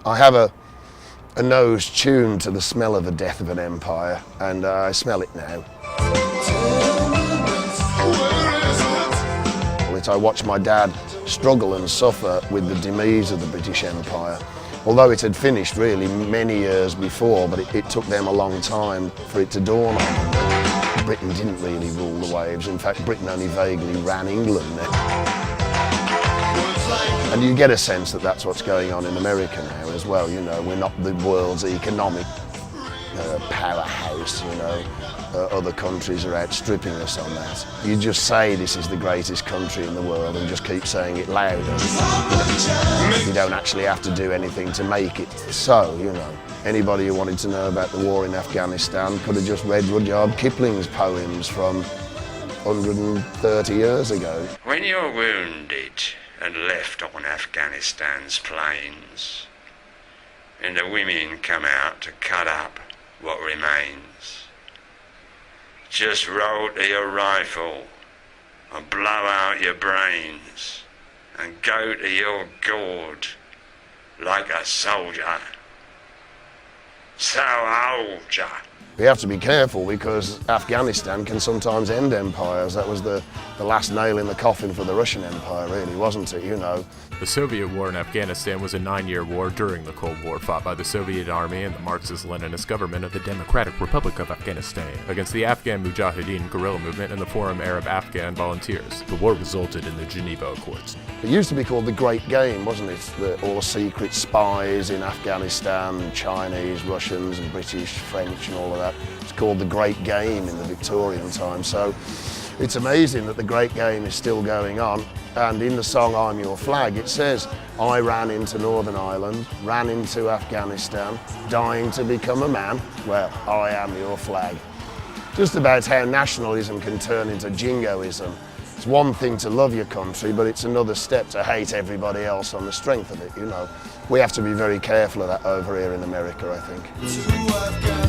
I have a nose tuned to the smell of the death of an empire, and I smell it now. I watched my dad struggle and suffer with the demise of the British Empire. Although it had finished really many years before, but it took them a long time for it to dawn on them. Britain didn't really rule the waves. In fact, Britain only vaguely ran England. And you get a sense that that's what's going on in America now as well. You know, we're not the world's economic powerhouse, you know. Other countries are outstripping us on that. You just say this is the greatest country in the world and just keep saying it louder. You don't actually have to do anything to make it so, you know. Anybody who wanted to know about the war in Afghanistan could have just read Rudyard Kipling's poems from 130 years ago. When you're wounded and left on Afghanistan's plains, and the women come out to cut up what remains, just roll to your rifle and blow out your brains and go to your gourd like a soldier. So hold ya. We have to be careful because Afghanistan can sometimes end empires. That was the last nail in the coffin for the Russian Empire, really, wasn't it, you know? The Soviet war in Afghanistan was a 9-year war during the Cold War fought by the Soviet Army and the Marxist-Leninist government of the Democratic Republic of Afghanistan against the Afghan Mujahideen guerrilla movement and the Forum Arab Afghan volunteers. The war resulted in the Geneva Accords. It used to be called the Great Game, wasn't it? All the secret spies in Afghanistan, Chinese, Russians and British, French and all of that. It's called the Great Game in the Victorian time. So it's amazing that the Great Game is still going on. And in the song I'm Your Flag, it says, I ran into Northern Ireland, ran into Afghanistan, dying to become a man. Well, I am your flag. Just about how nationalism can turn into jingoism. It's one thing to love your country, but it's another step to hate everybody else on the strength of it, you know. We have to be very careful of that over here in America, I think.